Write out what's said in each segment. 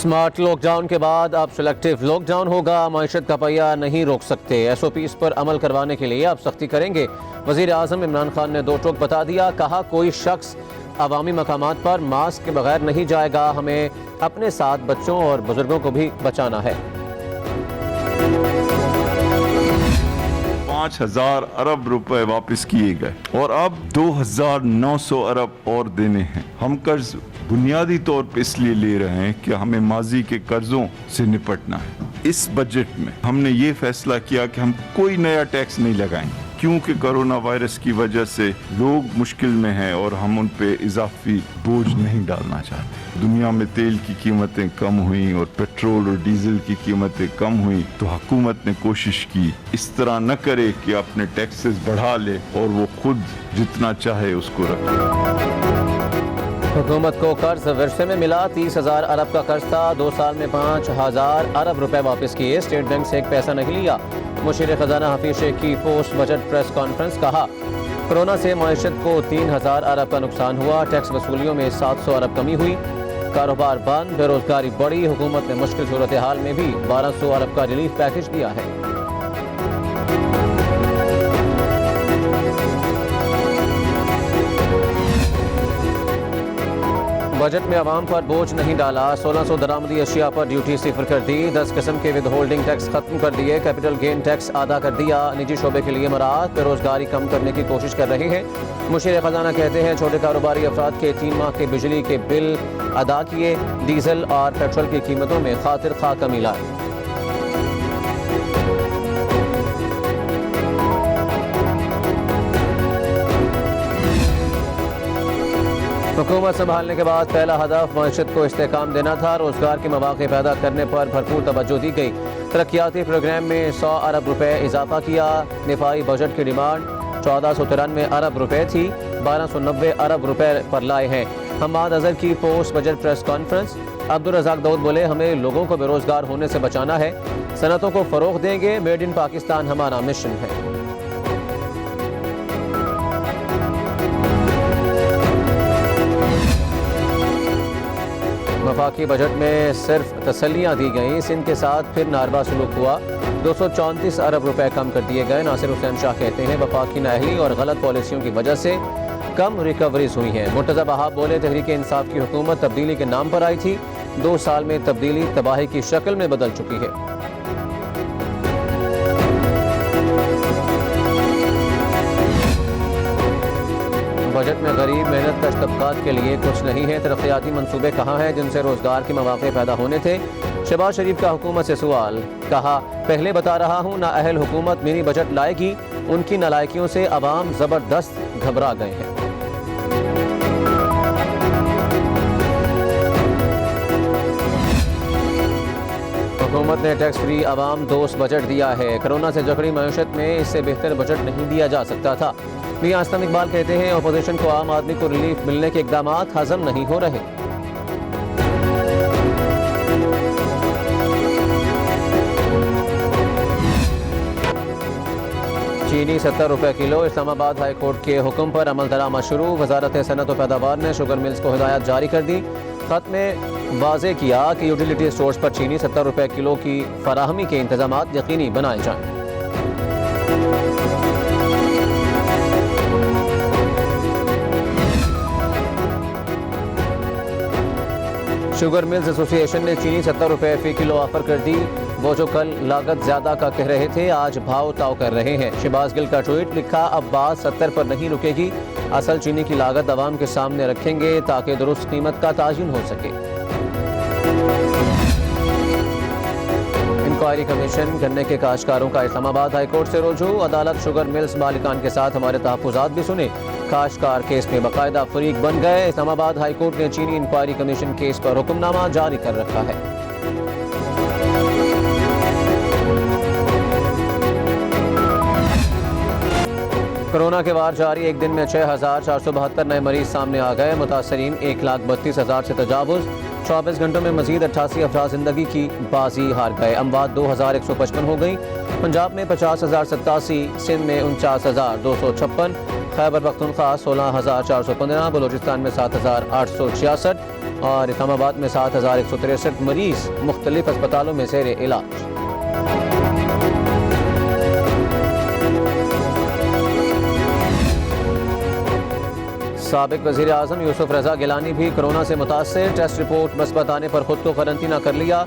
Smart lockdown के बाद अब सिलेक्टिव लॉकडाउन होगा। मईशत का पहिया नहीं रोक सकते। SOPs पर अमल करवाने के लिए अब सख्ती करेंगे। वज़ीर आज़म इमरान खान ने दो टोक बता दिया। कहा, कोई शख्स अवामी मकामात पर मास्क के बगैर नहीं जाएगा। हमें अपने साथ बच्चों और बुजुर्गों को भी बचाना है। 5,000 अरब रुपए वापस किए गए और अब 2,900 अरब और देने हैं। हम कर्ज बुनियादी तौर पर इसलिए ले रहे हैं कि हमें माजी के कर्जों से निपटना है। इस बजट में हमने ये फैसला किया कि हम कोई नया टैक्स नहीं लगाएंगे, क्योंकि कोरोना वायरस की वजह से लोग मुश्किल में हैं और हम उन पे इजाफी बोझ नहीं डालना चाहते। दुनिया में तेल की कीमतें कम हुई और पेट्रोल और डीजल की कीमतें कम हुई तो हुकूमत ने कोशिश की इस तरह न करे कि अपने टैक्सेस बढ़ा ले और वो खुद जितना चाहे उसको रखे। हुकूमत को कर्ज विरसे में मिला। 30,000 अरब का कर्ज था। 2 साल में 5,000 अरब रुपए वापस किए। स्टेट बैंक से एक पैसा नहीं लिया। मुशीर खजाना हफीज शेख की पोस्ट बजट प्रेस कॉन्फ्रेंस। कहा, कोरोना से मईशत को 3,000 अरब का नुकसान हुआ। टैक्स वसूलियों में 700 अरब कमी हुई। कारोबार बंद, बेरोजगारी बढ़ी। हुकूमत ने मुश्किल सूरत हाल में भी 1,200 अरब का रिलीफ पैकेज दिया है। बजट में आवाम पर बोझ नहीं डाला। 1,600 दरामदी अशिया पर ड्यूटी सिफर कर दी। 10 किस्म के विद होल्डिंग टैक्स खत्म कर दिए। कैपिटल गेन टैक्स अदा कर दिया। निजी शोबे के लिए मराहत। बेरोजगारी कम करने की कोशिश कर रहे हैं। मुशीर खजाना कहते हैं, छोटे कारोबारी अफराद के 3 माह के बिजली के बिल अदा किए। डीजल और पेट्रोल की कीमतों में खातिर खा कमी लाई। हुकूमत संभालने के बाद पहला हदफ मईशत को इस्तेकाम देना था। रोजगार के मौके पैदा करने पर भरपूर तवज्जो दी गई। तरक्याती प्रोग्राम में 100 अरब रुपए इजाफा किया। दिफाई बजट की डिमांड 1493 अरब रुपए थी, 1290 अरब रुपए पर लाए हैं। हम्माद अजहर की post budget press conference. Abdul Razak Dawood बोले, हमें लोगों को बेरोजगार होने से बचाना है। सनतों को फरोग देंगे। मेड इन पाकिस्तान हमारा मिशन है। वफाकी बजट में सिर्फ तसल्लियाँ दी गईं। सिंध के साथ फिर नारवा सलूक हुआ। 234 अरब रुपए कम कर दिए गए। नासिर हुसैन शाह कहते हैं, वफाकी नाअहली और गलत पॉलिसियों की वजह से कम रिकवरीज हुई हैं। मुर्तज़ा बहाब बोले, तहरीक इंसाफ की हुकूमत तब्दीली के नाम पर आई थी। 2 साल में तब्दीली तबाही की शक्ल में बदल चुकी है। बजट में गरीब मेहनत कश तबकात के लिए कुछ नहीं है। तरक्याती मंसूबे कहाँ हैं जिनसे रोजगार के मौके पैदा होने थे। शहबाज शरीफ का हुकूमत से सवाल। कहा, पहले बता रहा हूँ, नाअहल हुकूमत मिनी बजट लाएगी। उनकी नालायकियों से अवाम जबरदस्त घबरा गए हैं। हुकूमत ने टैक्स फ्री अवाम दोस्त बजट दिया है। कोरोना से जकड़ी मईशत में इससे बेहतर बजट नहीं दिया जा सकता था। मियां असलम इकबाल कहते हैं, अपोजिशन को आम आदमी को रिलीफ मिलने के इकदामात हजम नहीं हो रहे। चीनी 70 रुपए किलो। इस्लामाबाद हाई कोर्ट के हुक्म पर अमल दरामद शुरू। वजारत सनत और पैदावार ने शुगर मिल्स को हिदायत जारी कर दी। खत में वाज़े किया कि यूटिलिटी स्टोर्स पर चीनी 70 रुपए किलो की फराहमी के इंतजामात यकीनी बनाए जाएं। शुगर मिल्स एसोसिएशन ने चीनी 70 रुपए फी किलो ऑफर कर दी। वो जो कल लागत ज्यादा का कह रहे थे, आज भाव ताव कर रहे हैं। शहबाज गिल का ट्वीट लिखा, अब बात 70 पर नहीं रुकेगी। असल चीनी की लागत अवाम के सामने रखेंगे ताकि दुरुस्त कीमत का तायुन हो सके। इंक्वायरी कमीशन गन्ने के काश्तकारों का इस्लामाबाद हाई कोर्ट से रुजू। अदालत शुगर मिल्स मालिकान के साथ हमारे तहफ़्फ़ुज़ात भी सुने। काश्तकार केस में बाकायदा फरीक बन गए। इस्लामाबाद हाई कोर्ट ने चीनी इंक्वायरी कमीशन केस पर हुक्मनामा जारी कर रखा है। कोरोना के वार जारी। एक दिन में 6,472 नए मरीज सामने आ गए। मुतासरीन 1,32,000 से तजावुज। 24 घंटों में मजीद 88 अफराद जिंदगी की बाजी हार गए। अमवात 2,155 हो गई। पंजाब में 50,087, सिंध में 49,256, खैबर पख्तूनख्वा 16,415, बलूचिस्तान में 7,866 और इस्लामाबाद में 7,163 मरीज मुख्तलिफ अस्पतालों में ज़ेर इलाज। साबिक वज़ीर आज़म यूसुफ रज़ा गिलानी भी कोरोना से मुतासर, टेस्ट रिपोर्ट मस्बत आने पर खुद को करंतना कर लिया।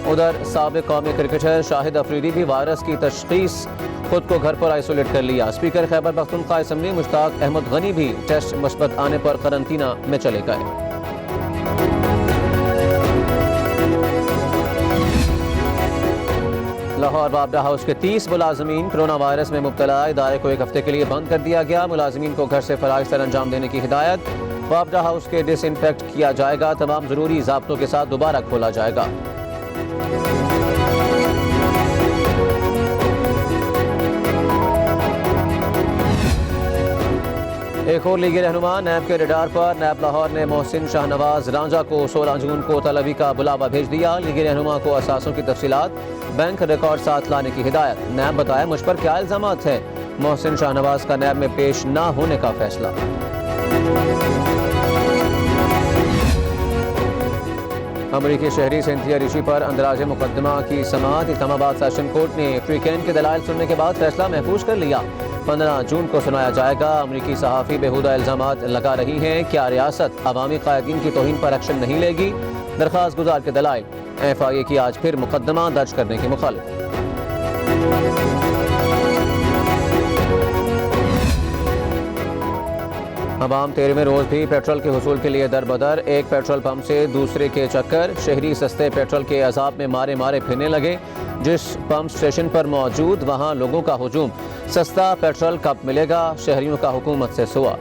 उधर साबिक कौमी क्रिकेटर शाहिद अफरीदी भी वायरस की तशख़ीस खुद को घर पर आइसोलेट कर लिया। स्पीकर खैबर पख्तूनख्वा असम्बली मुश्ताक अहमद गनी भी टेस्ट मस्बत आने पर करंतना में चले गए। लाहौर बाबडा हाउस के 30 मुलाजमीन कोरोना वायरस में मुब्तला, इदारे को एक हफ्ते के लिए बंद कर दिया गया। मुलाजमीन को घर से फराइज सर अंजाम देने की हिदायत। बाबडा हाउस के डिसइंफेक्ट किया जाएगा, तमाम जरूरी ज़ाब्तों के साथ दोबारा खोला जाएगा। एक और लीगी रहनुमा नैब के रडार पर, नैब लाहौर ने मोहसिन शाहनवाज रांझा को 16 जून को तलबी का बुलावा भेज दिया। लीगी रहनुमा को असासों की तफसीलात, बैंक रिकॉर्ड साथ लाने की हिदायत। नैब बताया मुझ पर क्या इल्जामात हैं, मोहसिन शाहनवाज का नैब में पेश न होने का फैसला। अमरीकी शहरी सिंथिया रिशी पर अंदराज मुकदमा की समाअत, इस्लामाबाद सेशन कोर्ट ने फ्री कैन के दलाइल सुनने के बाद फैसला महफूज कर लिया। 15 जून को सुनाया जाएगा। अमरीकी सहाफ़ी बेहुदा इल्जामात लगा रही हैं, क्या रियासत अवामी कायदीन की तौहीन पर एक्शन नहीं लेगी? दरख्वास्त गुजार के दलाइल, FIA की आज फिर मुकदमा दर्ज करने की मुखालिफ। अवाम 13वें रोज़ भी पेट्रोल के हुसूल के लिए दर बदर, एक पेट्रोल पंप से दूसरे के चक्कर। शहरी सस्ते पेट्रोल के अजाब में मारे मारे फिरने लगे। जिस पंप स्टेशन पर मौजूद वहाँ लोगों का हुजूम। सस्ता पेट्रोल कब मिलेगा? शहरियों का हुकूमत से सुआ।